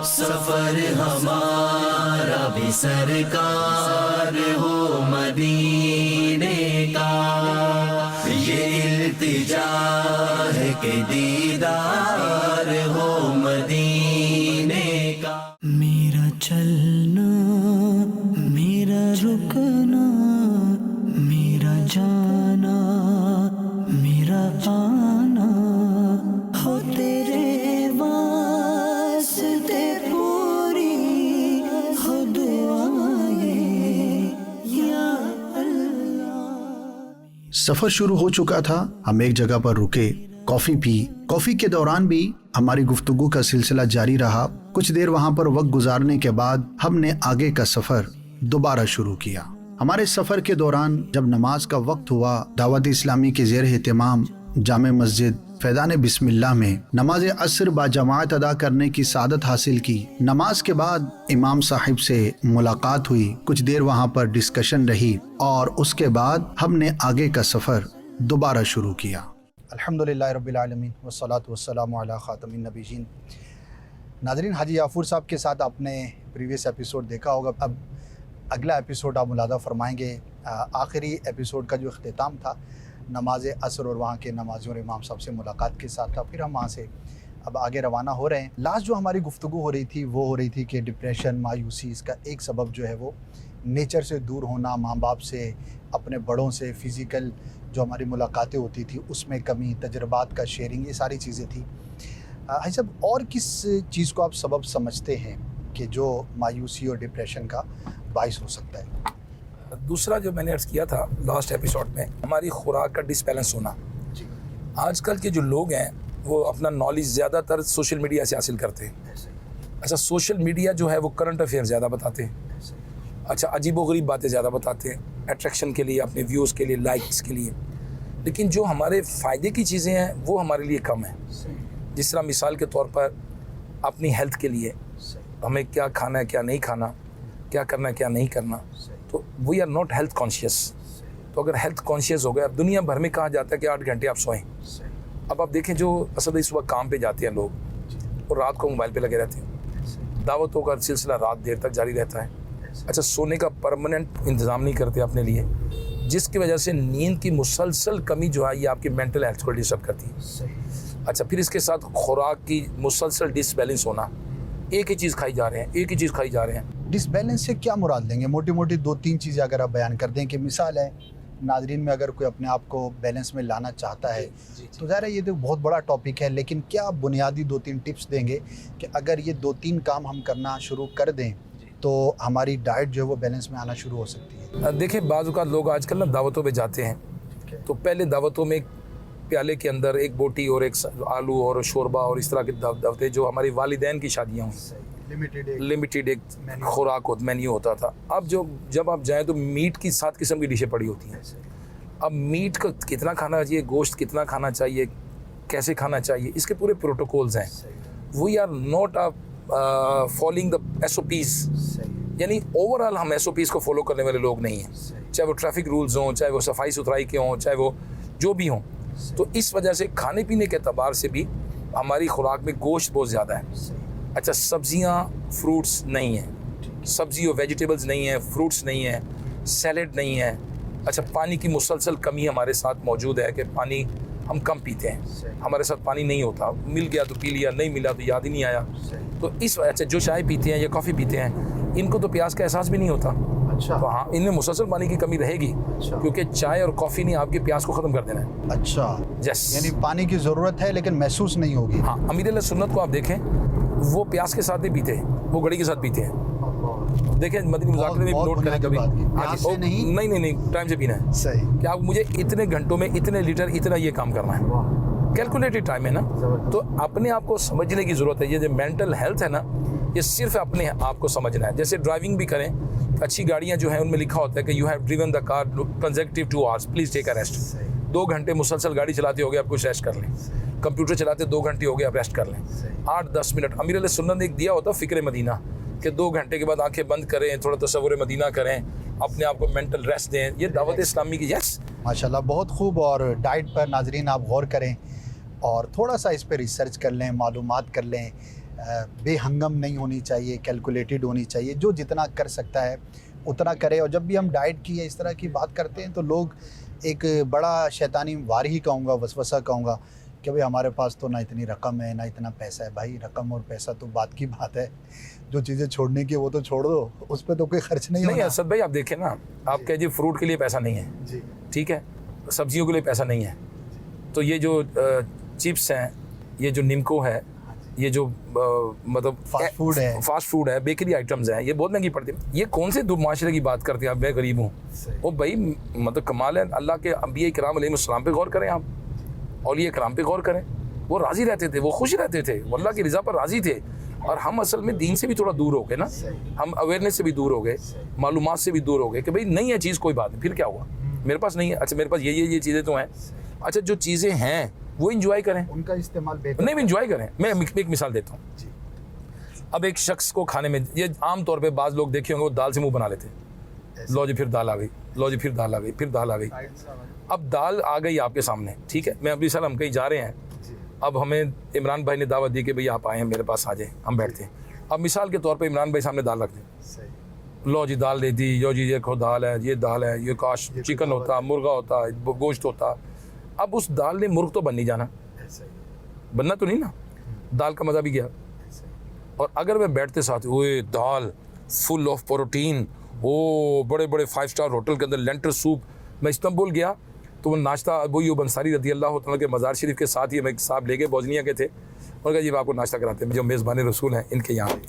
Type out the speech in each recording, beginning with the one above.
सफर हमारा भी सरकार हो मदीने का, ये इल्तिजा है कि दीदार हो मदीने का। मेरा चलना, मेरा रुकना, मेरा जाना, मेरा आना हो तेरे वास्ते पूरी हो दुआएं या अल्लाह। सफर शुरू हो चुका था। हम एक जगह पर रुके, कॉफी पी। कॉफी के दौरान भी हमारी गुफ्तगू का सिलसिला जारी रहा। कुछ देर वहां पर वक्त गुजारने के बाद हमने आगे का सफर दोबारा शुरू किया। हमारे सफर के दौरान जब नमाज का वक्त हुआ, दावत इस्लामी के ज़ेर एहतमाम जामे मस्जिद फैज़ान बिस्मिल्लाह में नमाज असर बाजमात अदा करने की सादत हासिल की। नमाज के बाद इमाम साहिब से मुलाकात हुई, कुछ देर वहाँ पर डिस्कशन रही और उसके बाद हमने आगे का सफ़र दोबारा शुरू किया। अल्हम्दुलिल्लाह रब्बिल आलमीन वस्सलातु वस्सलामु अला खातमिन नबीयीन। नाज़रीन, हाजी याफूर साहब के साथ आपने प्रीवियस एपिसोड देखा होगा। अब अगला एपिसोड आप मुलादा फरमाएंगे। आखिरी एपिसोड का जो अख्तिताम था नमाज असर और वहाँ के नमाज़ी और इमाम साहब से मुलाकात के साथ था। फिर हम वहाँ से अब आगे रवाना हो रहे हैं। लास्ट जो हमारी गुफ्तगू हो रही थी वो हो रही थी कि डिप्रेशन, मायूसी, इसका एक सबब जो है वो नेचर से दूर होना, माँ बाप से, अपने बड़ों से, फ़िज़िकल जो हमारी मुलाकातें होती थी उसमें कमी, तजर्बात का शेयरिंग, ये सारी चीज़ें थी। हाजी साहब, और किस चीज़ को आप सबब समझते हैं कि जो मायूसी और डिप्रेशन का बाइस हो सकता है? दूसरा जो मैंने अर्ज़ किया था लास्ट एपिसोड में, हमारी खुराक का डिसबैलेंस होना। आजकल के जो लोग हैं वो अपना नॉलेज ज़्यादातर सोशल मीडिया से हासिल करते हैं। अच्छा, सोशल मीडिया जो है वो करंट अफेयर ज़्यादा बताते हैं। अच्छा, अजीबोगरीब बातें ज़्यादा बताते हैं, अट्रैक्शन के लिए, अपने व्यूज़ के लिए, लाइक्स के लिए। लेकिन जो हमारे फ़ायदे की चीज़ें हैं वो हमारे लिए कम है। जिस तरह मिसाल के तौर पर अपनी हेल्थ के लिए हमें क्या खाना है, क्या नहीं खाना, क्या करना है, क्या नहीं करना, तो we are not health conscious. तो अगर हेल्थ कॉन्शियस हो गया, अब दुनिया भर में कहा जाता है कि 8 घंटे आप सोएं। अब आप देखें जो असल इस वक्त काम पे जाते हैं लोग और रात को मोबाइल पे लगे रहते हैं, दावतों का सिलसिला रात देर तक जारी रहता है। अच्छा, सोने का परमानेंट इंतज़ाम नहीं करते अपने लिए, जिसकी वजह से नींद की मुसलसल कमी जो है ये आपकी मेंटल हेल्थ को डिस्टर्ब करती है। अच्छा, फिर इसके साथ खुराक की मुसलसल डिसबैलेंस होना, एक ही चीज़ खाई जा रहे हैं, एक ही चीज़ खाई जा रहे हैं। डिसबैलेंस से क्या मुराद लेंगे? मोटी मोटी 2-3 चीज़ें अगर आप बयान कर दें कि मिसाल है नाजरीन में, अगर कोई अपने आप को बैलेंस में लाना चाहता है तो ज़ाहिर है ये तो बहुत बड़ा टॉपिक है, लेकिन क्या आप बुनियादी 2-3 टिप्स देंगे कि अगर ये 2-3 काम हम करना शुरू कर दें तो हमारी डाइट जो है वो बैलेंस में आना शुरू हो सकती है? देखिए, बाज़ औक़ात लोग आजकल ना दावतों पे जाते हैं तो पहले दावतों में एक प्याले के अंदर एक बोटी और एक आलू और शोरबा और इस तरह के दावतें, जो हमारी वालिदैन की शादियाँ हुई, लिमिटेड एक खुराक मेन्यू होता था। अब जब आप जाएँ तो मीट की 7 किस्म की डिशें पड़ी होती हैं। अब मीट का कितना खाना चाहिए, गोश्त कितना खाना चाहिए, कैसे खाना चाहिए, इसके पूरे प्रोटोकॉल्स हैं। We are not following the SOPs, यानी ओवरऑल हम SOPs को फॉलो करने वाले लोग नहीं हैं। चाहे वो ट्रैफिक रूल्स हों, चाहे वो सफाई सुथराई के हों, चाहे वो जो भी हों। तो इस वजह से खाने पीने के अतबार से भी हमारी खुराक में गोश्त बहुत ज़्यादा है। अच्छा, सब्जियां, फ्रूट्स नहीं हैं, सब्जी और वेजिटेबल्स नहीं हैं, फ्रूट्स नहीं हैं, सैलेड नहीं है। अच्छा, पानी की मुसलसल कमी हमारे साथ मौजूद है कि पानी हम कम पीते हैं, हमारे साथ पानी नहीं होता, मिल गया तो पी लिया, नहीं मिला तो याद ही नहीं आया। तो इस वजह से जो चाय पीते हैं या कॉफ़ी पीते हैं, इनको तो प्यास का एहसास भी नहीं होता। अच्छा, तो हाँ, इनमें मुसलसल पानी की कमी रहेगी। अच्छा, क्योंकि चाय और कॉफ़ी ने आपकी प्यास को ख़त्म कर देना है। अच्छा, यस, यानी पानी की ज़रूरत है लेकिन महसूस नहीं होगी। हाँ, अमीर अहले सुन्नत को आप देखें, वो प्यास के साथ नहीं पीते, वो घड़ी के साथ पीते हैं। देखें, मदनी मुज़ाकरे में नोट करें कभी, नहीं टाइम से पीना है। सही, कि आप मुझे इतने घंटों में इतने लीटर इतना ये काम करना है, कैलकुलेटेड टाइम है ना। तो अपने आप को समझने की ज़रूरत है। ये जो मेंटल हेल्थ है ना, ये सिर्फ अपने आप को समझना है। जैसे ड्राइविंग भी करें, अच्छी गाड़ियाँ जो हैं उनमें लिखा होता है कि you have driven the car consecutive 2 hours, please take a rest. 2 घंटे मुसलसल गाड़ी चलाते हो गए, आप कुछ रेस्ट कर लें। कंप्यूटर चलाते 2 घंटे हो गए, आप रेस्ट कर लें। 8-10 मिनट अमीर अहले सुन्नत ने एक दिया होता फ़िक्र मदीना, कि 2 घंटे के बाद आंखें बंद करें, थोड़ा तसव्वुर मदीना करें, अपने आप को मेंटल रेस्ट दें। ये दावत इस्लामी की। यस, माशाल्लाह, बहुत खूब। और डाइट पर नाजरीन आप गौर करें और थोड़ा सा इस पर रिसर्च कर लें, मालूमात कर लें। बेहंगम नहीं होनी चाहिए, कैलकुलेटेड होनी चाहिए। जो जितना कर सकता है उतना करे। और जब भी हम डाइट की या इस तरह की बात करते हैं तो लोग एक बड़ा शैतानी वार ही कहूँगा, वसवसा कहूँगा कि भाई हमारे पास तो ना इतनी रकम है ना इतना पैसा है। भाई रकम और पैसा तो बात की बात है, जो चीज़ें छोड़ने की वो तो छोड़ दो, उस पर तो कोई खर्च नहीं होना। असद भाई आप देखें ना, आप कह जी फ्रूट के लिए पैसा नहीं है जी, ठीक है, सब्जियों के लिए पैसा नहीं है, तो ये जो चिप्स हैं, ये जो निमको है, ये जो मतलब फास्ट फूड है, बेकरी आइटम्स हैं, ये बहुत महंगी पड़ती है। ये कौन से दो माशरे की बात करते हैं आप, मैं गरीब हूँ। वो भाई मतलब कमाल है, अल्लाह के अंबिया किराम अलैहिस्सलाम पे गौर करें आप, औलिया किराम पे गौर करें। वो राज़ी रहते थे, वो खुश रहते थे, वो अल्लाह की रज़ा पर राज़ी थे। और हम असल में दीन से भी थोड़ा दूर हो गए ना, हम अवेयरनेस से भी दूर हो गए, मालूमात से भी दूर हो गए कि भाई नहीं है चीज़, कोई बात नहीं, फिर क्या हुआ, मेरे पास नहीं है, अच्छा मेरे पास ये चीज़ें तो हैं, अच्छा जो चीज़ें हैं वो इंजॉय करें, उनका इस्तेमाल बेहतर नहीं इंजॉय करें। मैं एक मिसाल देता हूँ। अब एक शख्स को खाने में, ये आम तौर पे बाज़ लोग देखे होंगे, वो दाल से मुंह बना लेते हैं, लो जी फिर दाल आ गई, लो जी फिर दाल आ गई, फिर दाल आ गई। अब दाल आ गई आपके सामने, ठीक है, मैं अभी सर हम कहीं जा रहे हैं, अब हमें इमरान भाई ने दावत दी कि भाई आप आए हैं मेरे पास, आ जाए, हम बैठते हैं। अब मिसाल के तौर पे इमरान भाई सामने दाल रख दें, लो जी दाल दे दी, यो जी ये खो दाल है, ये दाल है, ये काश चिकन होता, मुर्गा होता, गोश्त होता। अब उस दाल ने मुर्ग तो बन नहीं जाना, बनना तो नहीं ना, दाल का मज़ा भी गया। और अगर मैं बैठते साथ, ओए दाल फुल ऑफ प्रोटीन, ओ बड़े बड़े 5 स्टार होटल के अंदर लेंटर सूप। मैं इस्तांबुल गया तो वो नाश्ता अबू अय्यूब अंसारी रज़ी अल्लाह तआला के मज़ार शरीफ के साथ ही हमें साहब ले गए, बोजनिया के थे, और कहा जी आपको नाश्ता कराते हैं, जो मेज़बान रसूल हैं इनके यहाँ।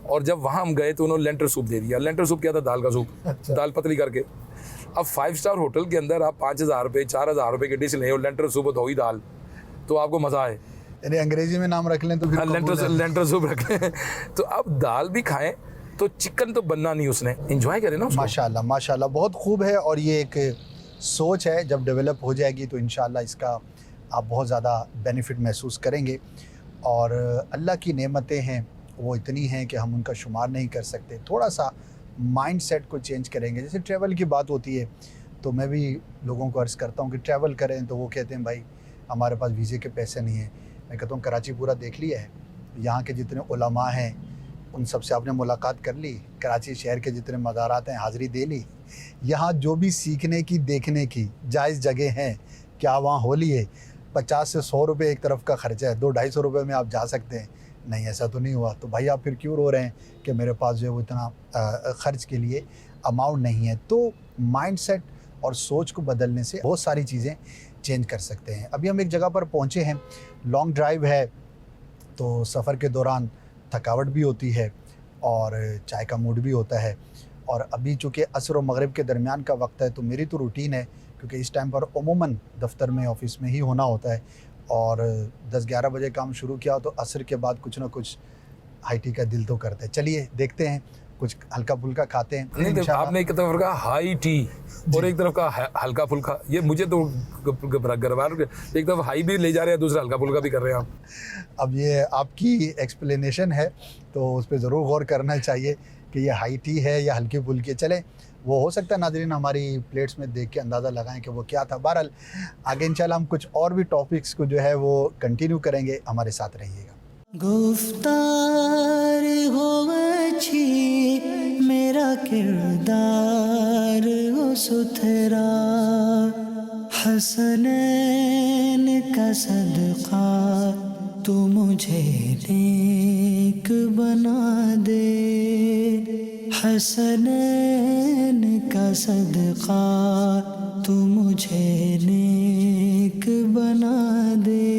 और जब वहाँ हम गए तो उन्होंने लेंटर सूप दे दिया। लेंटर सूप क्या था, दाल का सूप, दाल पतली करके। अब 5 स्टार होटल के अंदर आप 5,000 रुपये 4,000 रुपये की डिश लें और लेंटर सूप हो ही दाल, तो आपको मज़ा आए। यानी अंग्रेजी में नाम रख लें तो लेंटर सूप रख लें। तो अब दाल भी खाएं तो चिकन तो बनना नहीं, उसने एंजॉय करें ना। माशाल्लाह माशाल्लाह, बहुत खूब है। और ये एक सोच है, जब डेवलप हो जाएगी तो इंशाल्लाह इसका आप बहुत ज़्यादा बेनिफिट महसूस करेंगे। और अल्लाह की नेमतें हैं वो इतनी हैं कि हम उनका शुमार नहीं कर सकते। थोड़ा सा माइंड सेट को चेंज करेंगे, जैसे ट्रैवल की बात होती है तो मैं भी लोगों को अर्ज़ करता हूँ कि ट्रैवल करें, तो वो कहते हैं भाई हमारे पास वीज़े के पैसे नहीं हैं। मैं कहता हूँ कराची पूरा देख लिया है, यहाँ के जितने उलमा हैं उन सब से आपने मुलाकात कर ली, कराची शहर के जितने मज़ारात हैं हाज़िरी दे ली। यहाँ जो भी सीखने की देखने की जायज़ जगह हैं, क्या वहाँ होली है 50 से 100 रुपये एक तरफ का ख़र्चा है, 200-250 रुपये में आप जा सकते हैं। नहीं, ऐसा तो नहीं हुआ। तो भाई आप फिर क्यों रो रहे हैं कि मेरे पास जो है वो इतना ख़र्च के लिए अमाउंट नहीं है। तो माइंडसेट और सोच को बदलने से बहुत सारी चीज़ें चेंज कर सकते हैं। अभी हम एक जगह पर पहुँचे हैं, लॉन्ग ड्राइव है, तो सफ़र के दौरान थकावट भी होती है और चाय का मूड भी होता है। और अभी चूँकि असर और मगरिब के दरमियान का वक्त है, तो मेरी तो रूटीन है, क्योंकि इस टाइम पर अमूमन दफ्तर में ऑफ़िस में ही होना होता है, और 10-11 बजे काम शुरू किया तो असर के बाद कुछ ना कुछ हाई टी का दिल तो करता है। चलिए देखते हैं, कुछ हल्का फुल्का खाते हैं। नहीं तो आपने एक तरफ कहा हाई टी और एक तरफ कहा हल्का फुल्का, ये मुझे तो गरबार, एक तरफ हाई भी ले जा रहे हैं, दूसरा हल्का फुल्का भी कर रहे हैं आप। अब ये आपकी एक्सप्लेनेशन है तो उस पर ज़रूर गौर करना चाहिए कि ये हाई टी है या हल्की फुल्की। चले, वो हो सकता है नाज़रीन हमारी प्लेट्स में देख के अंदाज़ा लगाएं कि वो क्या था। बहरहाल आगे इंशाल्लाह हम कुछ और भी टॉपिक्स को जो है वो कंटिन्यू करेंगे, हमारे साथ रहिएगा। गुफ्तार हो अच्छी, मेरा किरदार हो सुथरा, हसनैन का सदका तू मुझे नेक बना दे, हसनैन का सदका तू मुझे नेक बना दे।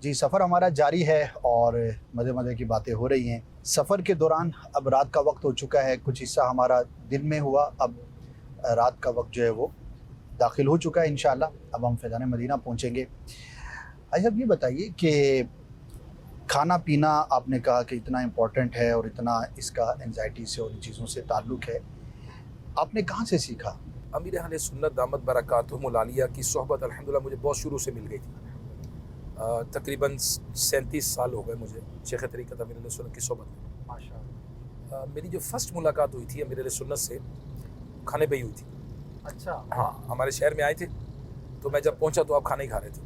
जी, सफ़र हमारा जारी है और मज़े मज़े की बातें हो रही हैं। सफ़र के दौरान अब रात का वक्त हो चुका है, कुछ हिस्सा हमारा दिन में हुआ, अब रात का वक्त जो है वो दाखिल हो चुका है इंशाअल्लाह। अब हम फैज़ान मदीना पहुंचेंगे। अच्छा, अब ये बताइए कि खाना पीना आपने कहा कि इतना इम्पोर्टेंट है और इतना इसका एंजाइटी से और इन चीज़ों से ताल्लुक़ है, आपने कहाँ से सीखा? अमीर अहले सुन्नत दामत बरकातुहुमुल आलिया की सोहबत अल्हम्दुलिल्लाह मुझे बहुत शुरू से मिल गई थी। तकरीबन 37 साल हो गए मुझे शेख तरीक़त अमीर अहले सुन्नत की सोहबत में। माशाअल्लाह। मेरी जो फर्स्ट मुलाकात हुई थी अमीर अहले सुन्नत से खाने पे ही हुई थी। अच्छा। हाँ, हमारे शहर में आए थे तो मैं जब पहुंचा तो आप खाना ही खा रहे थे।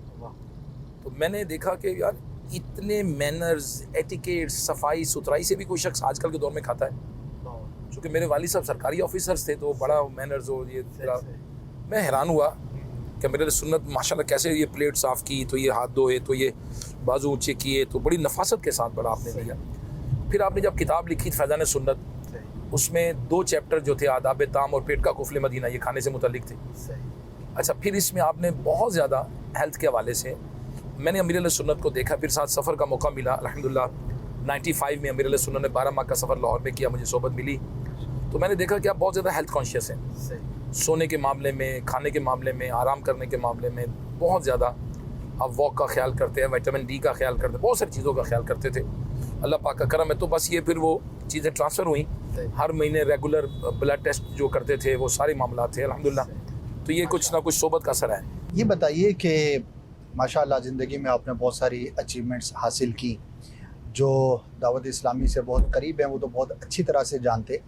तो मैंने देखा कि यार इतने मैनर्स, एटिकेट, सफाई सुथराई से भी कोई शख्स आजकल के दौर में खाता है। चूँकि मेरे वालिद साहब सरकारी ऑफिसर्स थे तो बड़ा मैनर्स हो ये मैं हैरान हुआ कि मेरे सुन्नत माशाल्लाह कैसे ये प्लेट साफ़ की, तो ये हाथ धोए, तो ये बाजू ऊँचे किए, तो बड़ी नफासत के साथ बड़ा आपने दिया। फिर आपने जब किताब लिखी फैज़ान सुन्नत, उसमें 2 चैप्टर जो थे आदाब ताम और पेट का कुफले मदीना, ये खाने से मुतल्लिक थे। अच्छा, फिर इसमें आपने बहुत ज़्यादा हेल्थ के हवाले से मैंने अमीर सुन्नत को देखा। फिर साथ सफ़र का मौका मिला अल्हम्दुलिल्लाह। 95 में अमीर सुन्नत ने 12 माह का सफ़र लाहौर में किया, मुझे सोबत मिली। तो मैंने देखा कि आप बहुत ज़्यादा हेल्थ कॉन्शियस हैं, सोने के मामले में, खाने के मामले में, आराम करने के मामले में बहुत ज़्यादा आप वॉक का ख्याल करते हैं, विटामिन डी का ख्याल करते हैं, बहुत सारी चीज़ों का ख्याल करते थे। अल्लाह पाक का करम है। तो बस ये फिर वो चीज़ें ट्रांसफ़र हुई। हर महीने रेगुलर ब्लड टेस्ट जो करते थे वो सारे मामला थे अल्हम्दुलिल्लाह। तो ये कुछ ना कुछ सोबत का असर है। ये बताइए कि माशाल्लाह ज़िंदगी में आपने बहुत सारी अचीवमेंट्स हासिल की, जो दावत इस्लामी से बहुत करीब हैं वो तो बहुत अच्छी तरह से जानते।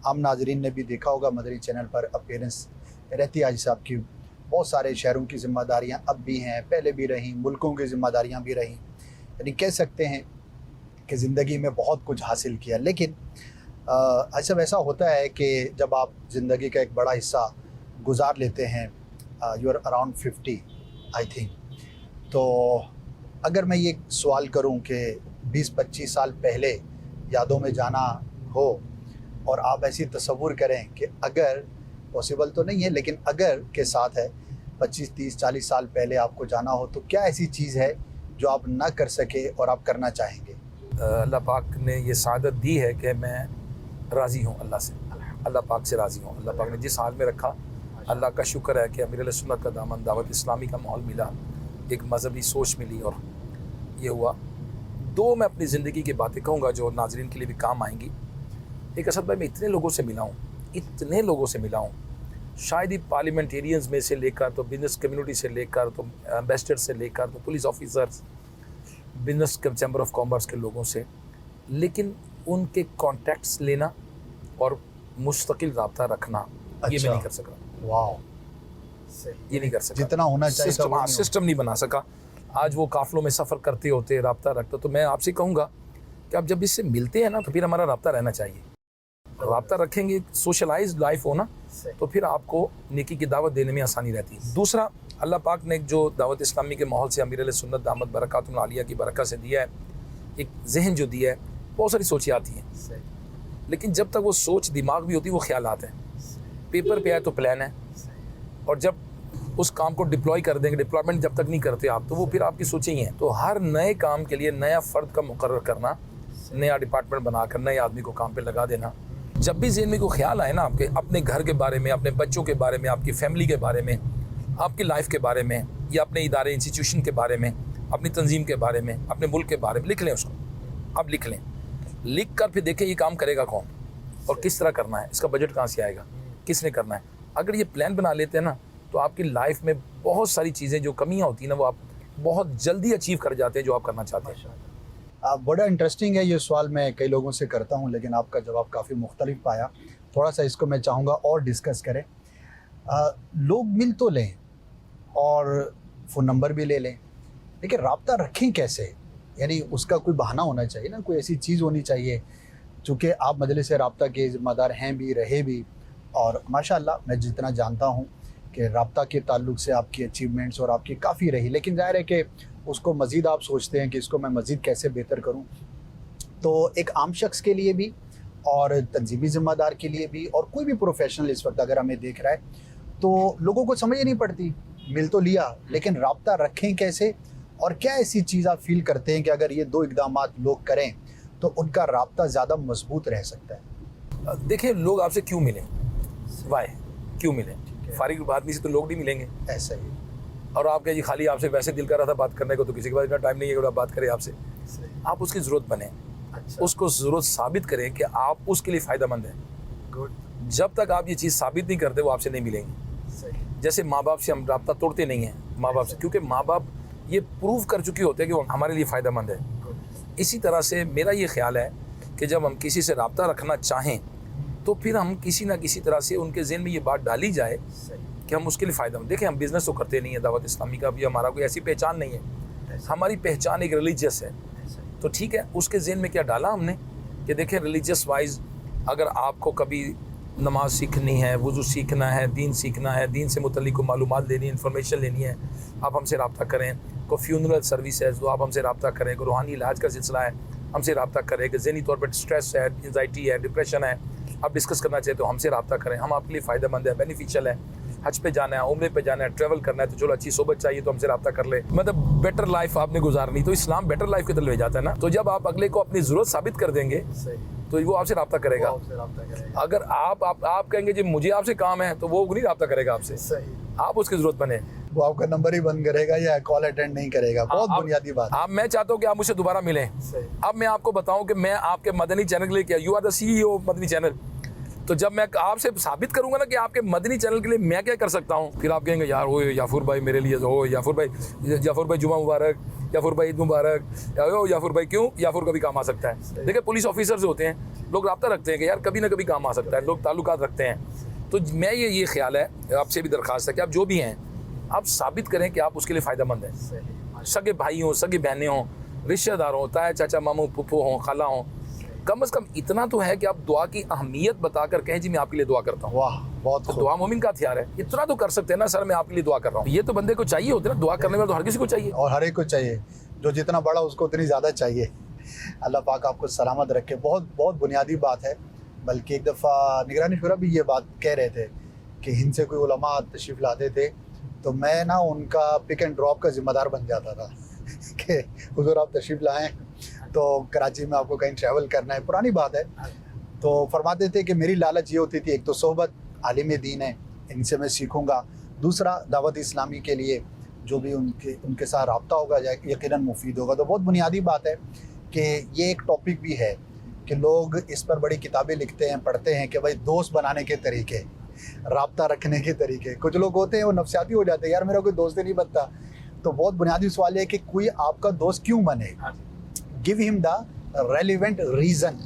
आम नाजरीन ने भी देखा होगा मदनी चैनल पर अपीयरेंस रहती है हाजी साहब की। बहुत सारे शहरों की ज़िम्मेदारियाँ अब भी हैं, पहले भी रहीं, मुल्कों की ज़िम्मेदारियाँ भी रहीं। यानी कह सकते हैं कि ज़िंदगी में बहुत कुछ हासिल किया। लेकिन अच्छा ऐसा होता है कि जब आप ज़िंदगी का एक बड़ा हिस्सा गुजार लेते हैं, you are around 50 I think, तो अगर मैं ये सवाल करूं कि 20-25 साल पहले यादों में जाना हो और आप ऐसी तसव्वुर करें कि अगर पॉसिबल तो नहीं है लेकिन अगर के साथ है 25, 30, 40 साल पहले आपको जाना हो, तो क्या ऐसी चीज़ है जो आप ना कर सके और आप करना चाहेंगे? अल्लाह पाक ने ये सादत दी है कि मैं राज़ी हूँ अल्लाह से, अल्लाह पाक से राज़ी हूँ। अल्लाह पाक ने जिस हाल में रखा, अल्लाह का शुक्र है कि अमीर सुन्नत का दामन, दावत इस्लामी का माहौल मिला, एक मजहबी सोच मिली और ये हुआ। 2 मैं अपनी ज़िंदगी की बातें कहूँगा जो नाजरीन के लिए भी काम आएंगी। एक असद भाई, मैं इतने लोगों से मिला हूँ, इतने लोगों से मिला हूँ, शायद ही पार्लियामेंटेरियंस में से लेकर तो बिज़नेस कम्युनिटी से लेकर तो एम्बेसडर से लेकर तो police officers, business chamber of commerce के लोगों से, लेकिन उनके कॉन्टैक्ट्स लेना और मुस्तकिल रब्ता रखना ये मैं नहीं कर सका। वाह, ये नहीं कर सका, जितना होना चाहिए सिस्टम नहीं बना सका। आज वो काफ़िलों में सफ़र करते होते, रब्ता रखते। तो मैं आपसे कहूँगा कि आप जब इससे मिलते हैं ना तो फिर हमारा रब्ता रहना चाहिए। रब्ता रखेंगे, सोशलाइज लाइफ हो ना, तो फिर आपको नेकी की दावत देने में आसानी रहती है। दूसरा, अल्लाह पाक ने जो दावत इस्लामी के माहौल से अमीर सुन्नत दामत बरकातुल आलिया की बरकत से दिया है, एक जहन जो दिया है, बहुत सारी सोचें आती हैं, लेकिन जब तक वो सोच दिमाग भी होती है वो ख्यालात हैं। पेपर पे आए तो प्लान है, और जब उस काम को डिप्लॉय कर देंगे, डिप्लॉयमेंट जब तक नहीं करते आप, तो वो फिर आपकी सोचें ही हैं। तो हर नए काम के लिए नया फ़र्द का मुकर्रर करना, नया डिपार्टमेंट बनाकर नए आदमी को काम पे लगा देना। जब भी ज़हन में कोई ख्याल आए ना आपके, अपने घर के बारे में, अपने बच्चों के बारे में, आपकी फैमिली के बारे में, आपकी लाइफ के बारे में, या अपने इदारे इंस्टीट्यूशन के बारे में, अपनी तंजीम के बारे में, अपने मुल्क के बारे में, लिख लें उसको। अब लिख लें, लिख कर फिर देखें ये काम करेगा कौन और किस तरह करना है, इसका बजट कहाँ से आएगा, किसने करना है। अगर ये प्लान बना लेते हैं ना, तो आपकी लाइफ में बहुत सारी चीज़ें जो कमियाँ होती हैं ना, वो आप बहुत जल्दी अचीव कर जाते हैं जो आप करना चाहते हैं। बड़ा इंटरेस्टिंग है ये सवाल, मैं कई लोगों से करता हूँ लेकिन आपका जवाब काफ़ी मुख्तलिफ पाया। थोड़ा सा इसको मैं चाहूँगा और डिस्कस करें। लोग मिल तो लें और फ़ोन नंबर भी ले लें, लेकिन रब्ता रखें कैसे? यानी उसका कोई बहाना होना चाहिए ना, कोई ऐसी चीज़ होनी चाहिए। चूँकि आप मजलिस रब्ता के ज़िम्मेदार हैं भी, रहे भी, और माशाअल्लाह मैं जितना जानता हूँ कि रब्ता के ताल्लुक से आपकी अचीवमेंट्स और आपकी काफ़ी रही, लेकिन ज़ाहिर है कि उसको मज़ीद आप सोचते हैं कि इसको मैं मज़ीद कैसे बेहतर करूं। तो एक आम शख्स के लिए भी और तंजीमी ज़िम्मेदार के लिए भी, और कोई भी प्रोफेशनल इस वक्त अगर हमें देख रहा है, तो लोगों को समझ ही नहीं पड़ती। मिल तो लिया, लेकिन रब्ता रखें कैसे, और क्या ऐसी चीज़ आप फील करते हैं कि अगर ये 2 इक़दामात लोग करें तो उनका रब्ता ज़्यादा मजबूत रह सकता है? देखिए, लोग आपसे क्यों मिलें, वाई क्यों मिलें? फारिग आदमी से तो लोग नहीं मिलेंगे। ऐसा ही। और आप क्या जी खाली आपसे वैसे दिल कर रहा था बात करने को, तो किसी के पास इतना टाइम नहीं है कि बात करें आपसे। आप उसकी ज़रूरत बने। अच्छा। उसको ज़रूरत साबित करें कि आप उसके लिए फ़ायदेमंद हैं। गुड। जब तक आप ये चीज़ साबित नहीं करते, वो आपसे नहीं मिलेंगी। जैसे माँ बाप से हम रब्ता तोड़ते नहीं हैं, माँ बाप से, क्योंकि माँ बाप ये प्रूव कर चुके होते हैं कि वो हमारे लिए फ़ायदेमंद है। इसी तरह से मेरा ये ख्याल है कि जब हम किसी से रब्ता रखना चाहें, तो फिर हम किसी ना किसी तरह से उनके ज़हन में ये बात डाली जाए कि हम उसके लिए फ़ायदा। देखें, हम बिज़नेस तो करते नहीं है दावत इस्लामी का, भी हमारा कोई ऐसी पहचान नहीं है। हमारी पहचान एक रिलीजियस है। तो ठीक है, उसके ज़हन में क्या डाला हमने कि देखें रिलीजियस वाइज अगर आपको कभी नमाज सीखनी है, वुज़ू सीखना है, दीन सीखना है, दीन से मुतल्लिक़ को मालूमात लेनी है, इन्फॉर्मेशन लेनी है, आप हमसे रब्ता करें। को फ्यूनरल सर्विस है तो आप हमसे रब्ता करें। को रूहानी इलाज का सिलसिला है हमसे रब्ता करें। कि ज़हनी तौर पर स्ट्रेस है, एंजाइटी है, डिप्रेशन है, आप डिस्कस करना चाहते तो हमसे रब्ता करें, हम आपके लिए फ़ायदेमंद है, बेनिफिशियल है। हज पे जाना है, उम्रे पे जाना है, ट्रैवल करना है तो चलो अच्छी सोबत चाहिए तो हमसे रब्ता कर ले। मतलब बेटर लाइफ आपने गुजारनी, तो इस्लाम बेटर लाइफ की तरफ ले जाता है ना। तो जब आप अगले को अपनी ज़रूरत साबित कर देंगे तो वो आपसे रब्ता करेगा। अगर आप कहेंगे जी मुझे आपसे काम है तो वो नहीं रब्ता करेगा आपसे। आप उसकी ज़रूरत बने, वो आपका नंबर ही बंद करेगा या कॉल अटेंड नहीं करेगा। बहुत बुनियादी बात। आप मैं चाहता हूँ कि आप मुझसे दोबारा मिलें। अब मैं आपको बताऊँ कि मैं आपके मदनी चैनल के लिए क्या, you are the CEO of Madani channel. तो जब मैं आपसे साबित करूंगा ना कि आपके मदनी चैनल के लिए मैं क्या कर सकता हूँ, फिर आप कहेंगे यार ओ याफूर भाई मेरे लिए हो, याफूर भाई जुमा मुबारक, याफूर भाई ईद मुबारक, याफूर भाई क्यों, याफूर कभी काम आ सकता है। देखिए पुलिस ऑफिसर्स होते हैं, लोग रब्ता रखते हैं कि यार कभी ना कभी काम आ सकता है, लोग ताल्लुकात रखते हैं। तो मैं ये ख्याल है, आपसे भी दरख्वास्त है कि आप जो भी हैं आप साबित करें कि आप उसके लिए फ़ायदेमंद हैं। सगे भाई हों, सगे बहनें हों, रिश्तेदार हों, ताया चाचा मामू फूफू हों, खाला हों, कम से कम इतना तो है कि आप दुआ की अहमियत बताकर कहें जी मैं आपके लिए दुआ करता हूँ। वाह, बहुत तो दुआ मोमिन का हथियार है। इतना तो कर सकते हैं ना सर मैं आपके लिए दुआ कर रहा हूँ। ये तो बंदे को चाहिए होता है ना, दुआ करने में तो हर किसी को चाहिए, और हर एक को चाहिए। जो जितना बड़ा उसको उतनी ज़्यादा चाहिए। अल्लाह पाक आपको सलामत रखे। बहुत बहुत बुनियादी बात है। बल्कि एक दफ़ा निगरानी शुरा भी ये बात कह रहे थे कि हिंद से कोई उलमा तशरीफ़ लाते थे तो मैं ना उनका पिक एंड ड्रॉप का ज़िम्मेदार बन जाता था कि हुज़ूर आप तशरीफ़ लाएँ तो कराची में आपको कहीं ट्रैवल करना है, पुरानी बात है। तो फरमाते थे कि मेरी लालच ये होती थी, एक तो सोहबत आलिम दीन है, इनसे मैं सीखूंगा, दूसरा दावत इस्लामी के लिए जो भी उनके साथ रब्ता होगा यकीनन मुफीद होगा। तो बहुत बुनियादी बात है कि ये एक टॉपिक भी है कि लोग इस पर बड़ी किताबें लिखते हैं, पढ़ते हैं कि भाई दोस्त बनाने के तरीके, रब्ता रखने के तरीके। कुछ लोग होते हैं वो नफसियाती हो जाते हैं, यार मेरा कोई दोस्त ही नहीं बनता। तो बहुत बुनियादी सवाल है कि कोई आपका दोस्त क्यों बने। Give him the relevant reason.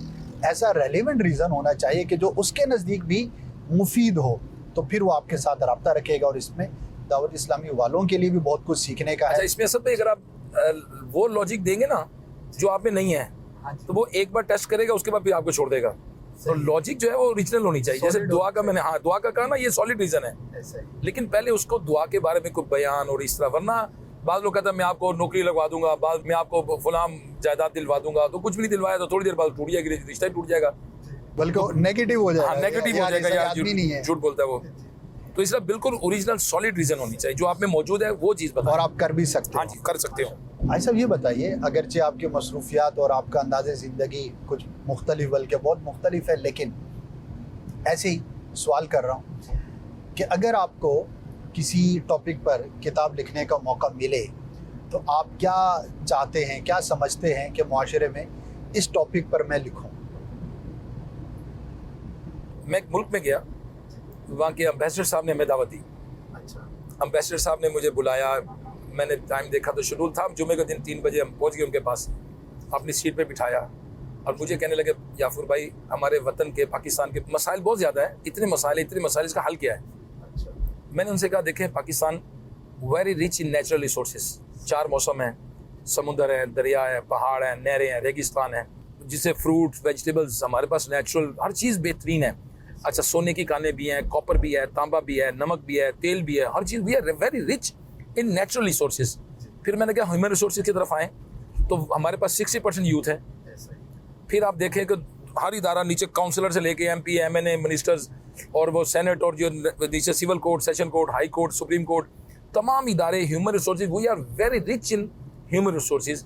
ऐसा रेलिवेंट रीज़न होना चाहिए कि जो उसके नज़दीक भी मुफीद हो, तो फिर वो आपके साथ रब्ता रखेगा। और इसमें दावत इस्लामी वालों के लिए भी बहुत कुछ सीखने का है। अच्छा, इसमें सब अगर आप वो लॉजिक देंगे ना जो आप में नहीं है तो वो एक बार टेस्ट करेगा, उसके बाद फिर आपको छोड़ देगा। तो लॉजिक जो है वो ओरिजिनल होनी चाहिए। जैसे दुआ का मैंने दुआ का कहा ना, ये सॉलिड रीज़न है, लेकिन पहले उसको दुआ के बारे में कोई बयान और इस तरह, वरना बाद लोग कहते हैं मैं आपको नौकरी लगवा दूंगा, बाद में आपको फलाम जायदाद दिलवा दूंगा, तो कुछ भी नहीं दिलवाया तो थोड़ी देर बाद टूट जाएगी, रिश्ता ही टूट जाएगा, बल्कि नेगेटिव हो जाएगा। नेगेटिव हो जाएगा, यार झूठ बोलता है वो। तो इसलिए बिल्कुल ओरिजिनल सॉलिड रीज़न होनी चाहिए, जो आप में मौजूद है वो चीज़ बताओ। और आप कर भी सकते हो। हाँ जी, कर सकते हो। भाई साहब ये बताइए, अगरचे आपकी मसरूफियात और आपका अंदाज़ ज़िंदगी कुछ मुख्तलिफ, बल्कि बहुत मुख्तलिफ है, लेकिन ऐसे ही सवाल कर रहा हूँ कि अगर आपको किसी टॉपिक पर किताब लिखने का मौका मिले तो आप क्या चाहते हैं, क्या समझते हैं कि मुआशरे में इस टॉपिक पर मैं लिखूं? मैं एक मुल्क में गया, वहाँ के अम्बेसडर साहब ने हमें दावत दी। अच्छा। अम्बेसडर साहब ने मुझे बुलाया, मैंने टाइम देखा तो शेड्यूल था, जुमे के दिन 3 बजे हम पहुँच गए उनके पास, अपनी सीट पे बिठाया और मुझे कहने लगे याफूर भाई हमारे वतन के पाकिस्तान के मसाइल बहुत ज़्यादा है, इतने मसाइल, इसका हल क्या है? अच्छा। मैंने उनसे कहा देखें Pakistan very rich in natural resources, 4 मौसम हैं, समुंदर है, दरिया है, पहाड़ हैं, नहरें हैं, रेगिस्तान है, जिससे फ्रूट वेजिटेबल्स हमारे पास नेचुरल हर चीज़ बेहतरीन है। अच्छा, सोने की कानें भी हैं, कॉपर भी है, तांबा भी है, नमक भी है, तेल भी है, हर चीज़ भी है, very rich in natural resources. फिर मैंने कहा ह्यूमन रिसोर्सेज की तरफ आएँ तो हमारे पास 60% यूथ है। फिर आप देखें कि हर इदारा नीचे काउंसलर से लेके MP, MNA, मिनिस्टर्स और वो सेनेट और जो नीचे civil court, session court, high court, supreme court, तमाम इदारे human resources, we are very rich in human resources.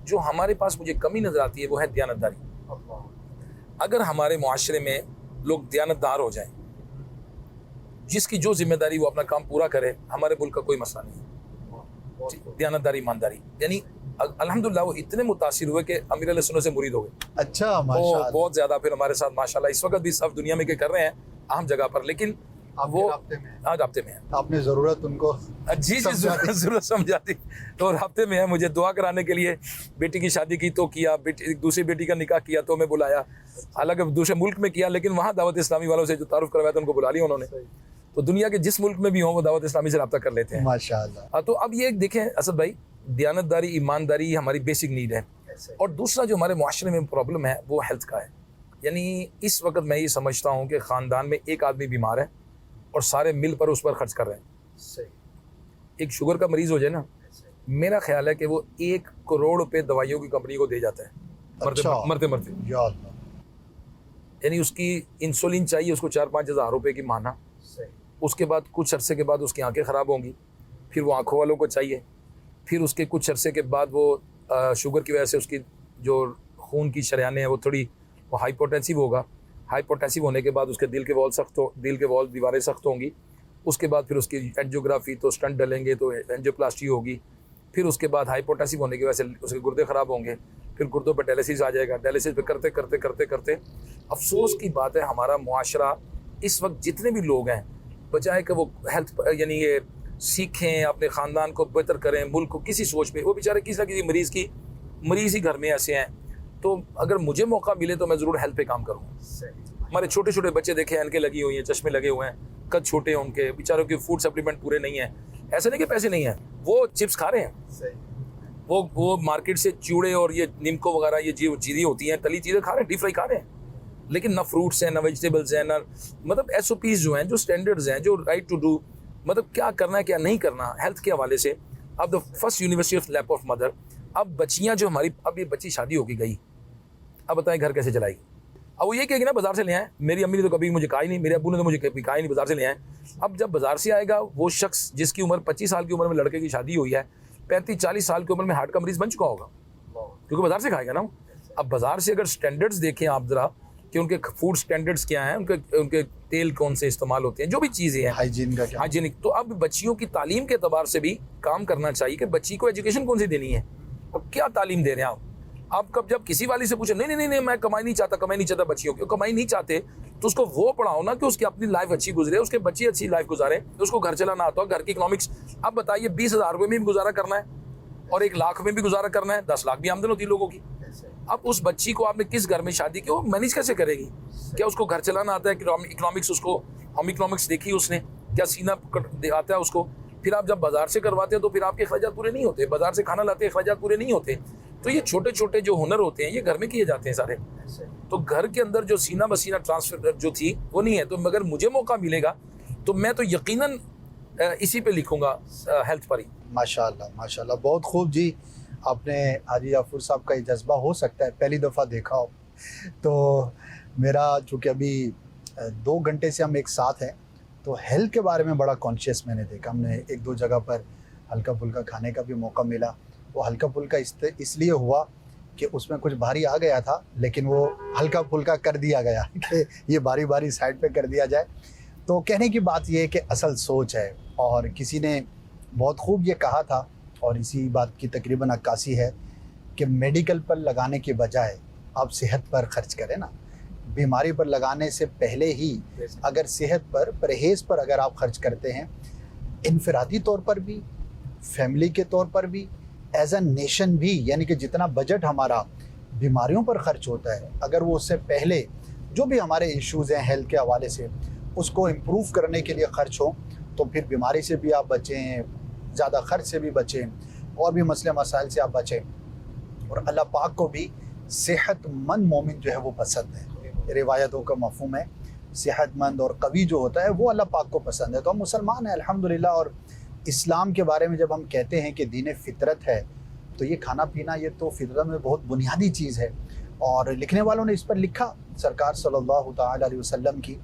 जो हमारे पास मुझे कमी नज़र आती है वो है दयानतदारी। अगर हमारे मुआशरे में लोग दयानतदार हो जाएं, जिसकी जो जिम्मेदारी वो अपना काम पूरा करे, हमारे मुल्क का कोई मसला नहीं है। दयानतदारी, ईमानदारी, यानी अल्हम्दुलिल्लाह वो इतने मुतासिर हुए कि अमीर अहले सुन्नत से मुरीद हो गए। अच्छा, माशाअल्लाह। बहुत ज़्यादा फिर हमारे साथ माशाल्लाह इस वक्त भी सब दुनिया में के कर रहे हैं अहम जगह पर, लेकिन वो आज राब्ते में है। आपने ज़रूरत उनको जी ज़रूरत समझाती तो राब्ते में है। मुझे दुआ कराने के लिए बेटी की शादी की तो किया, दूसरी बेटी का निकाह किया तो मैं बुलाया, हालांकि दूसरे मुल्क में किया, लेकिन वहाँ दावत इस्लामी वालों से जो तारुफ करवाया था उनको बुला लिया उन्होंने। तो दुनिया के जिस मुल्क में भी हो वो दावत इस्लामी से रब्ता कर लेते हैं। माशाअल्लाह। हाँ, तो अब ये देखें असद भाई, दयानतदारी, ईमानदारी हमारी बेसिक नीड है। और दूसरा जो हमारे मुआशरे में प्रॉब्लम है वो हेल्थ का है। यानी इस वक्त मैं ये समझता हूँ कि ख़ानदान में एक आदमी बीमार है और सारे मिल पर उस पर खर्च कर रहे हैं। एक शुगर का मरीज़ हो जाए ना, मेरा ख्याल है कि वो 1 करोड़ रुपए दवाइयों की कंपनी को दे जाता है मरते मरते। या अल्लाह। यानी उसकी इंसुलिन चाहिए उसको 4-5 हज़ार रुपये की माना, उसके बाद कुछ अरसे के बाद उसकी आंखें ख़राब होंगी, फिर वो आंखों वालों को चाहिए, फिर उसके कुछ अरसे के बाद वो शुगर की वजह से उसकी जो खून की शरेयानें हैं वो थोड़ी वो हाइपोटेंसिव होगा। हाइपोटेंसिव होने के बाद उसके दिल के वॉल दीवारें सख्त होंगी। उसके बाद फिर उसकी एंजियोग्राफी, तो स्टंट डलेंगे, तो एंजियोप्लास्टी होगी। फिर उसके बाद हाइपोटेंसिव होने की वजह से उसके गुर्दे ख़राब होंगे, फिर गुर्दों पर डायलिसिस आ जाएगा। डायलिसिस पे करते करते करते करते अफसोस की बात है हमारा मुआशरा इस वक्त जितने भी लोग हैं, बजाय कि वो हेल्थ यानी ये सीखें, अपने ख़ानदान को बेहतर करें, मुल्क को किसी सोच पे, वो बेचारे किसी ना किसी मरीज़ ही घर में ऐसे हैं। तो अगर मुझे मौका मिले तो मैं ज़रूर हेल्थ पे काम करूँगा। हमारे छोटे छोटे बच्चे देखें, ऐनकें लगी हुई हैं, चश्मे लगे हुए हैं, कद छोटे हैं उनके, बेचारों के फूड सप्लीमेंट पूरे नहीं हैं। ऐसे नहीं कि पैसे नहीं हैं, वो चिप्स खा रहे हैं, वो मार्केट से चूड़े और ये निमको वगैरह ये चीज़ें होती हैं, तली चीज़ें खा रहे हैं, डीप फ्राई खा रहे हैं। लेकिन ना फ्रूट्स हैं, ना वेजिटेबल्स हैं, ना मतलब SOPs जो हैं, जो स्टैंडर्ड्स हैं, जो राइट टू डू, मतलब क्या करना है क्या नहीं करना हेल्थ के हवाले से। अब the first university of lap of mother, अब बच्चियाँ जो हमारी, अब ये बच्ची शादी होके गई, अब बताएं घर कैसे चलाएगी। अब वो ये कहेगी ना बाजार से ले आए, मेरी अम्मी ने तो कभी मुझे कहा ही नहीं, मेरे अब्बू ने तो मुझे कभी कहा ही नहीं बाजार से ले आए। अब जब बाजार से आएगा वो शख्स जिसकी उम्र 25 साल की उम्र में लड़के की शादी हुई है, 35-40 साल की उम्र में हार्ट का मरीज़ बन चुका होगा, क्योंकि बाजार से खाएगा ना। अब बाजार से अगर स्टैंडर्ड्स देखें आप ज़रा कि उनके फूड स्टैंडर्ड्स क्या हैं, उनके तेल कौन से इस्तेमाल होते हैं, जो भी चीज़ें हैं, हाइजीन का क्या, हाइजीनिक। तो अब बच्चियों की तालीम के अतबार से भी काम करना चाहिए कि बच्ची को एजुकेशन कौन सी देनी है और क्या तालीम दे रहे हैं आप कब जब किसी वाली से पूछे, नहीं मैं कमाई नहीं चाहता बच्चियों की, कमाई नहीं चाहते तो उसको वो पढ़ाओ ना कि उसकी अपनी लाइफ अच्छी गुजरे, उसके बच्चे अच्छी लाइफ गुजारे, उसको घर चलाना आता हो, घर की इकोनॉमिक्स। अब बताइए 20,000 रुपये में भी गुजारा करना है और 1 लाख में भी गुजारा करना है, 10 लाख भी आमदन होती है लोगों की। अब उस बच्ची को आपने किस घर में शादी की, वो मैनेज कैसे करेगी? क्या उसको घर चलाना आता है? इकोनॉमिक्स, उसको होम इकोनॉमिक्स देखी उसने, क्या सीना आता है उसको? फिर आप जब बाजार से करवाते हैं तो फिर आपके अखराजात पूरे नहीं होते, बाजार से खाना लाते हैं अखराजात पूरे नहीं होते। तो ये छोटे छोटे जो हुनर होते हैं ये घर में किए जाते हैं सारे। तो घर के अंदर जो सीना बसीना ट्रांसफर जो थी वो नहीं है। तो मगर मुझे मौका मिलेगा तो मैं तो यकीनन इसी पे लिखूंगा, हेल्थ पर ही। माशाल्लाह माशाल्लाह, बहुत खूब जी। आपने हाजी जाफर साहब का ये जज्बा हो सकता है पहली दफ़ा देखा हो। तो मेरा चूँकि अभी 2 घंटे से हम एक साथ हैं तो हेल्थ के बारे में बड़ा कॉन्शियस मैंने देखा। हमने 1-2 जगह पर हल्का फुल्का खाने का भी मौका मिला। वो हल्का फुल्का इसलिए हुआ कि उसमें कुछ भारी आ गया था, लेकिन वो हल्का फुल्का कर दिया गया कि ये बारी बारी साइड पे कर दिया जाए। तो कहने की बात ये है कि असल सोच है। और किसी ने बहुत खूब ये कहा था और इसी बात की तकरीबन अक्कासी है कि मेडिकल पर लगाने के बजाय आप सेहत पर खर्च करें ना। बीमारी पर लगाने से पहले ही अगर सेहत पर, परहेज़ पर अगर आप खर्च करते हैं, इनफरादी तौर पर भी, फैमिली के तौर पर भी, एज अ नेशन भी, यानी कि जितना बजट हमारा बीमारियों पर खर्च होता है, अगर वो उससे पहले जो भी हमारे इश्यूज़ हैं हेल्थ के हवाले से उसको इम्प्रूव करने के लिए खर्च हो, तो फिर बीमारी से भी आप बचें, ज़्यादा खर्च से भी बचें और भी मसले मसाइल से आप बचें। और अल्लाह पाक को भी सेहतमंद मोमिन जो है वो पसंद है। रिवायतों का मफ़हूम है सेहतमंद और कवी जो होता है वो अल्लाह पाक को पसंद है। तो हम मुसलमान हैं अल्हम्दुलिल्लाह। और इस्लाम के बारे में जब हम कहते हैं कि दीन फितरत है, तो ये खाना पीना ये तो फितरत में बहुत बुनियादी चीज़ है। और लिखने वालों ने इस पर लिखा, सरकार सल्लल्लाहु तआला अलैहि वसल्लम की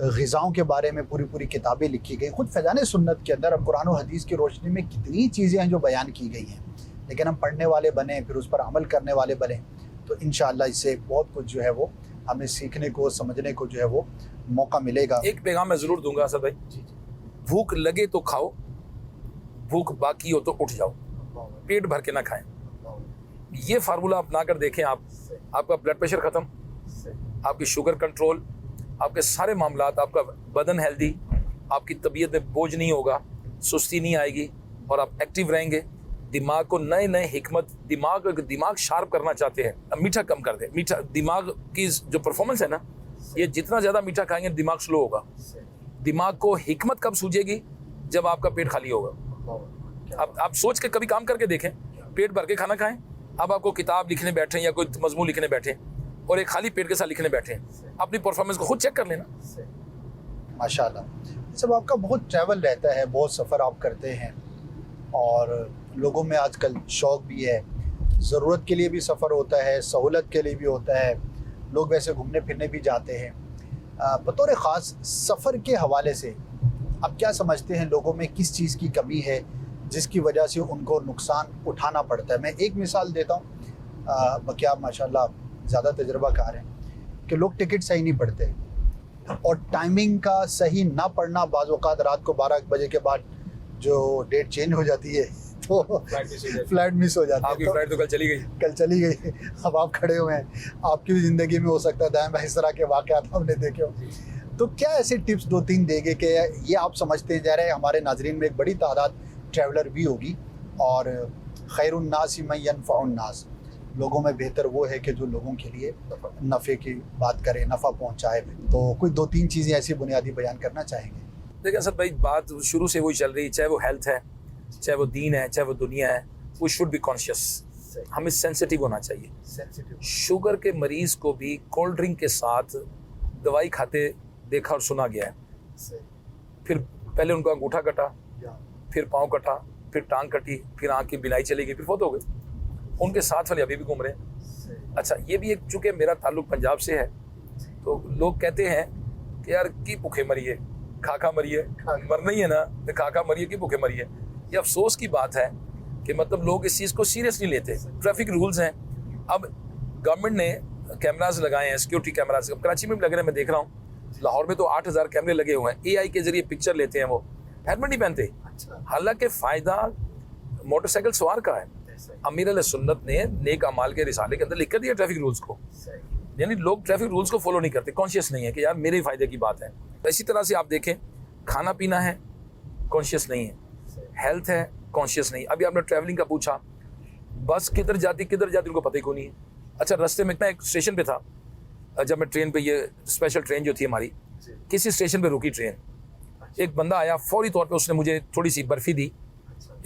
ग़िज़ाओं के बारे में पूरी किताबें लिखी गई। ख़ुद फैज़ान सुन्नत के अंदर अब कुरान और हदीस की रोशनी में कितनी चीज़ें हैं जो बयान की गई हैं, लेकिन हम पढ़ने वाले बने, फिर उस पर अमल करने वाले बने, तो इंशाअल्लाह इससे बहुत कुछ जो है वो हमें सीखने को, समझने को जो है वो मौका मिलेगा। एक पैगाम मैं ज़रूर दूंगा असद भाई, भूख लगे तो खाओ, भूख बाकी हो तो उठ जाओ, पेट भर के ना खाएं। ये फार्मूला अपना कर देखें आप, आपका ब्लड प्रेशर ख़त्म, आपकी शुगर कंट्रोल, आपके सारे मामलात, आपका बदन हेल्दी, आपकी तबीयत में बोझ नहीं होगा, सुस्ती नहीं आएगी और आप एक्टिव रहेंगे। दिमाग को नए नए हिकमत, दिमाग शार्प करना चाहते हैं, अब मीठा कम कर दें। मीठा दिमाग की जो परफॉर्मेंस है ना, ये जितना ज़्यादा मीठा खाएंगे दिमाग स्लो होगा। दिमाग को हिकमत कब सूझेगी? जब आपका पेट खाली होगा। आप सोच के कभी काम करके देखें, पेट भर के खाना खाएं। अब आपको किताब लिखने बैठे या कोई मजमून लिखने बैठे और एक खाली पेट के साथ लिखने बैठे, अपनी परफॉर्मेंस को खुद चेक कर लेना। माशाल्लाह। सब आपका बहुत ट्रैवल रहता है, बहुत सफ़र आप करते हैं और लोगों में आजकल शौक़ भी है, ज़रूरत के लिए भी सफ़र होता है, सहूलत के लिए भी होता है, लोग वैसे घूमने फिरने भी जाते हैं। बतौर ख़ास सफ़र के हवाले से आप क्या समझते हैं, लोगों में किस चीज़ की कमी है जिसकी वजह से उनको नुकसान उठाना पड़ता है? मैं एक मिसाल देता हूँ, बकिया माशाल्लाह ज़्यादा तजर्बाकार हैं कि लोग टिकट सही नहीं पढ़ते और टाइमिंग का सही ना पढ़ना, बाज़ औक़ात रात को 12 बजे के बाद जो डेट चेंज हो जाती है तो फ्लाइट मिस हो जाती है। आपकी फ्लाइट तो कल चली गई। अब आप खड़े हुए हैं, आपकी भी ज़िंदगी में हो सकता है दाएं बाएं इस तरह के वाक़यात हमने देखे हो। तो क्या ऐसे टिप्स 2-3 देंगे कि ये आप समझते हैं, ज़ाहिर है हमारे नाज़रीन में एक बड़ी तादाद ट्रैवलर भी होगी और खैरुन्नास मन यनफ़उन्नास, लोगों में बेहतर वो है कि जो लोगों के लिए नफ़े की बात करे, नफ़ा पहुँचाए। तो कोई 2-3 चीज़ें ऐसी बुनियादी बयान करना चाहेंगे? देखिए सर भाई, बात शुरू से वही चल रही, चाहे वो हेल्थ है, चाहे वो दीन है, चाहे वो दुनिया है, वो शुड बी कॉन्शियस। हमें सेंसिटिव होना चाहिए। शुगर के मरीज़ को भी कोल्ड ड्रिंक के साथ दवाई खाते देखा और सुना गया है। फिर पहले उनका अंगूठा कटा, फिर पाँव कटा, फिर टांग कटी, फिर आँख की बिलाई चली गई, फिर फौत हो गए। उनके साथ वाले अभी भी घूम रहे हैं। अच्छा, ये भी एक, चूँकि मेरा ताल्लुक पंजाब से है, तो लोग कहते हैं कि यार की भूखे मरिए, खाका मरिए, मरना ही है ना, तो खाका मरिए की भूखे मरिए। ये अफसोस की बात है कि मतलब लोग इस चीज़ को सीरियस नहीं लेते। ट्रैफिक रूल्स हैं, अब गवर्नमेंट ने कैमराज लगाए हैं, सिक्योरिटी कैमराज। कराची में भी लग रहे हैं, मैं देख रहा हूँ। लाहौर में तो 8000 कैमरे लगे हुए हैं। AI के जरिए पिक्चर लेते हैं, वो हेलमेट नहीं पहनते। हालांकि फ़ायदा मोटरसाइकिल सवार का है। अमीर अल सुन्नत ने नेक अमाल के रिसाले के अंदर लिख कर दिया ट्रैफिक रूल्स को। यानी लोग ट्रैफिक रूल्स को फॉलो नहीं करते, कॉन्शियस नहीं है कि यार मेरे ही फायदे की बात है। इसी तरह से आप देखें, खाना पीना है, कॉन्शियस नहीं है, हेल्थ है, कॉन्शियस नहीं। अभी आपने ट्रैवलिंग का पूछा, बस किधर जाती उनको पता ही को नहीं है। अच्छा, रास्ते में मैं एक स्टेशन पे था, जब मैं ट्रेन पे, ये स्पेशल ट्रेन जो थी हमारी, किसी स्टेशन पे रुकी ट्रेन, एक बंदा आया, फौरी तौर पे उसने मुझे थोड़ी सी बर्फी दी,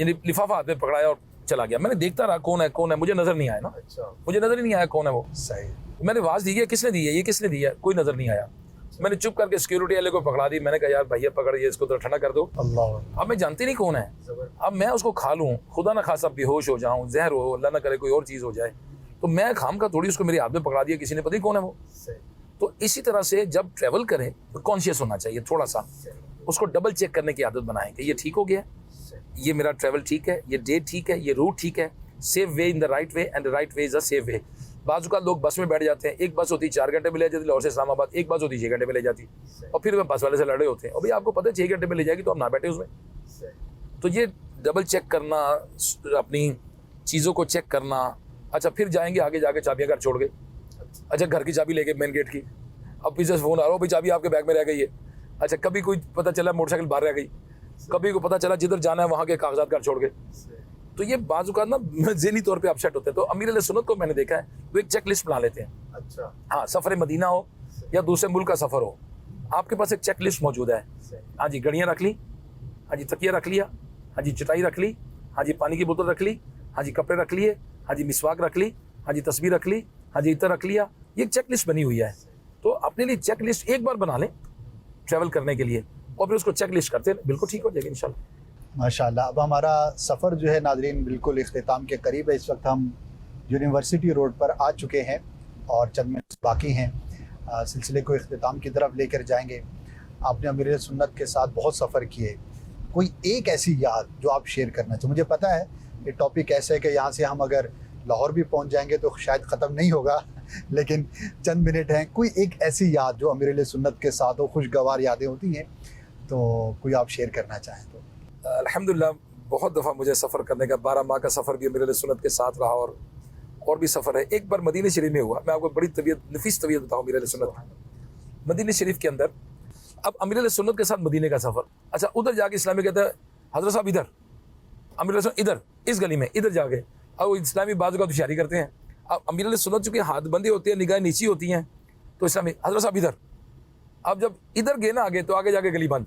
यानी लिफाफा हाथ में पकड़ाया और चला गया। मैंने देखता रहा कौन है, मुझे नजर नहीं आया ना, मुझे नजर ही नहीं आया कौन है वो। सही, मैंने आवाज़ दी है, किसने दी है, ये किसने दी है, कोई नजर नहीं आया। मैंने चुप करके सिक्योरिटी वाले को पकड़ा दी। मैंने कहा यार भैया पकड़िए इसको, तो ठंडा कर दो। अल्लाह, अब मैं जानती नहीं कौन है, अब मैं उसको खा लूँ, खुदा ना खासा बेहोश हो जाऊँ, जहर हो, अल्लाह ना करे कोई और चीज़ हो जाए, तो मैं खाम का थोड़ी उसको मेरे हाथ में पकड़ा दिया, किसी ने पता ही कौन है वो। तो इसी तरह से जब ट्रैवल करें तो कॉन्शियस होना चाहिए, थोड़ा सा उसको डबल चेक करने की आदत बनाएं कि ये ठीक हो गया, ये मेरा ट्रैवल ठीक है, ये डेट ठीक है, ये रूट ठीक है। Safe way in the right way and the right way is a safe way. बाजू का लोग बस में बैठ जाते हैं, एक बस होती 4 घंटे में ले जाती, लाहौर से इस्लामाबाद, एक बस होती 6 घंटे में ले जाती, और फिर वह बस वाले से लड़े होते हैं। और भाई आपको पता है 6 घंटे में ले जाएगी, तो आप ना बैठे उसमें। तो ये डबल चेक करना, अपनी चीज़ों को चेक करना। अच्छा, फिर जाएंगे आगे, जाके चाबियाँ घर छोड़ गए। अच्छा, घर की चाबी लेके मेन गेट की, अब पीछे फ़ोन आ रहा हो, भाई चाबी आपके बैग में रह गई है। अच्छा, कभी कोई पता चला मोटरसाइकिल बाहर रह गई, कभी को पता चला जिधर जाना है वहाँ के कागजात घर छोड़ गए। तो ये बाजू का ना ज़हनी तौर पे अपसेट होते हैं। तो अमीर अल सुन्नत को मैंने देखा है, वो एक चेक लिस्ट बना लेते हैं। अच्छा, हाँ, सफ़र मदीना हो या दूसरे मुल्क का सफ़र हो, आपके पास एक चेक लिस्ट मौजूद है। हाँ जी, घड़ियाँ रख ली, हाँ जी तकिया रख लिया, हाँ जी चटाई रख ली, हाँ जी पानी की बोतल रख ली, हाँ जी कपड़े रख लिए, हाँ जी मिसवाक रख ली, हाँ जी तस्वीर रख ली, हाँ जी इतर रख लिया। ये एक चेक लिस्ट बनी हुई है। तो अपने लिए चेक लिस्ट एक बार बना लें ट्रैवल करने के लिए, और फिर उसको चेक लिस्ट करते हैं, बिल्कुल ठीक हो जाएगा इंशाल्लाह। माशाल्लाह। अब हमारा सफ़र जो है नाज़रीन बिल्कुल इख्तिताम के करीब है। इस वक्त हम यूनिवर्सिटी रोड पर आ चुके हैं और चंद मिनट बाकी हैं, सिलसिले को इख्तिताम की तरफ लेकर जाएंगे। आपने अमीर सुन्नत के साथ बहुत सफ़र किए, कोई एक ऐसी याद जो आप शेयर करना चाहिए? मुझे पता है ये टॉपिक ऐसे है कि यहाँ से हम अगर लाहौर भी पहुँच जाएंगे तो शायद ख़त्म नहीं होगा, लेकिन चंद मिनट हैं। कोई एक ऐसी याद जो अमीर सुन्नत के साथ हो, खुशगवार यादें होती हैं, तो कोई आप शेयर करना चाहें तो? अल्हम्दुलिल्लाह, बहुत दफ़ा मुझे सफ़र करने का, 12 माह का सफ़र भी अमीर सुन्नत के साथ रहा, और भी सफ़र है। एक बार मदीने शरीफ में हुआ, मैं आपको बड़ी नफीस तबीयत बताऊँ अमीर सुन्नत मदीने शरीफ के अंदर। अब अमीर सुन्नत के साथ मदीने का सफ़र, अच्छा उधर जाके इस्लामी कहता है हज़रत साहब इधर, अमीर सुन्नत इधर, इस गली में इधर जाके, अब इस्लामी बाजू का होशियारी करते हैं। अब अमीर सुन्नत चूँकि हाथ बंदी होती है, निगाहें नीची होती हैं, तो इस्लामी हज़रत साहब इधर, अब जब इधर गए ना आगे, तो आगे जाके गली बंद,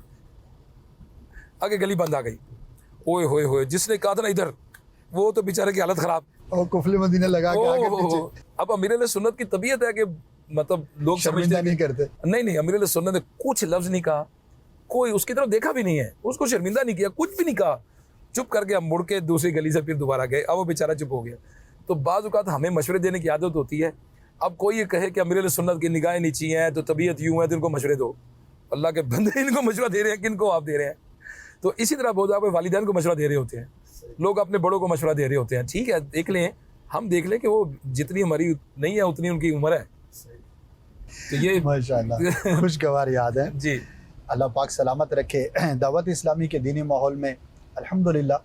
आगे गली बंद आ गई। ओए होए होए, जिसने कहा था ना इधर, वो तो बेचारे की हालत खराब। और कुफले मदीना लगा के आगे पीछे अब अमीर सुन्नत की तबीयत है कि मतलब लोग शर्मिंदा समझते नहीं करते। नहीं, अमीर सुन्नत ने कुछ लफ्ज नहीं कहा, कोई उसकी तरफ देखा भी नहीं है, उसको शर्मिंदा नहीं किया, कुछ भी नहीं कहा, चुप करके हम मुड़ के दूसरी गली से फिर दोबारा गए। अब वो बेचारा चुप हो गया। तो बाज़ औक़ात हमें मशवरे देने की आदत होती है। अब कोई ये कहे कि अमीर सुन्नत की निगाहें नीची हैं, तो तबीयत यूँ है, तो इनको मशवरे दो। अल्लाह के बंदे इनको मशवरा दे रहे हैं, किनको आप दे रहे हैं? तो इसी तरह बहुत आप वालिदैन को मशवरा दे रहे होते हैं, लोग अपने बड़ों को मशवरा दे रहे होते हैं। ठीक है, देख लें, हम देख लें कि वो जितनी हमारी नहीं है उतनी उनकी उम्र है। तो ये माशाअल्लाह खुशगवार याद है जी। अल्लाह पाक सलामत रखे। दावत इस्लामी के दीनी माहौल में अल्हम्दुलिल्लाह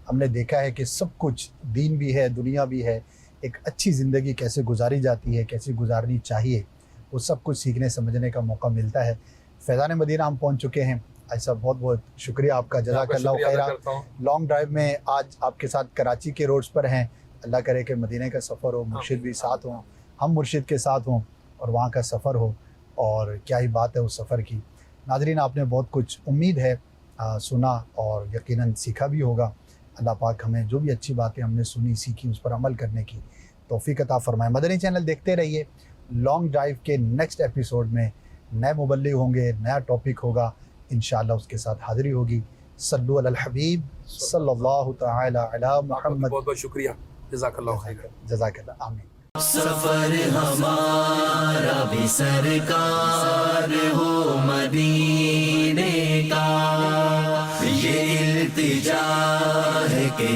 हमने देखा है कि सब कुछ, दीन भी है, दुनिया भी है, एक अच्छी ज़िंदगी कैसे गुजारी जाती है, कैसे गुजारनी चाहिए, वो सब कुछ सीखने समझने का मौका मिलता है। फैज़ान मदीना हम पहुंच चुके हैं। ऐसा बहुत बहुत शुक्रिया आपका, जज़ाकल्लाहु खैरा। लॉन्ग ड्राइव में आज आपके साथ कराची के रोड्स पर हैं। अल्लाह करे कि मदीने का सफ़र हो, मुर्शिद भी साथ हों, हम मुर्शिद के साथ हों और वहाँ का सफ़र हो, और क्या ही बात है उस सफ़र की। नाज़रीन, आपने बहुत कुछ उम्मीद है सुना और यकीनन सीखा भी होगा। अल्लाह पाक हमें जो भी अच्छी बातें हमने सुनी, सीखी, उस पर अमल करने की तौफीक अता फरमाए। मदनी चैनल देखते रहिए। लॉन्ग ड्राइव के नेक्स्ट एपिसोड में नए मुबल्लिग होंगे, नया टॉपिक होगा, इंशाअल्लाह उसके साथ हाज़िरी होगी। सल्लु अलल हबीब सल्लल्लाहु तआला अला मुहम्मद। बहुत बहुत शुक्रिया, जज़ाकल्लाहु खैर। जज़ाकल्लाह, आमीन। सफर हमारा भी सरकार हो मदीने का, ये इल्तिजा है कि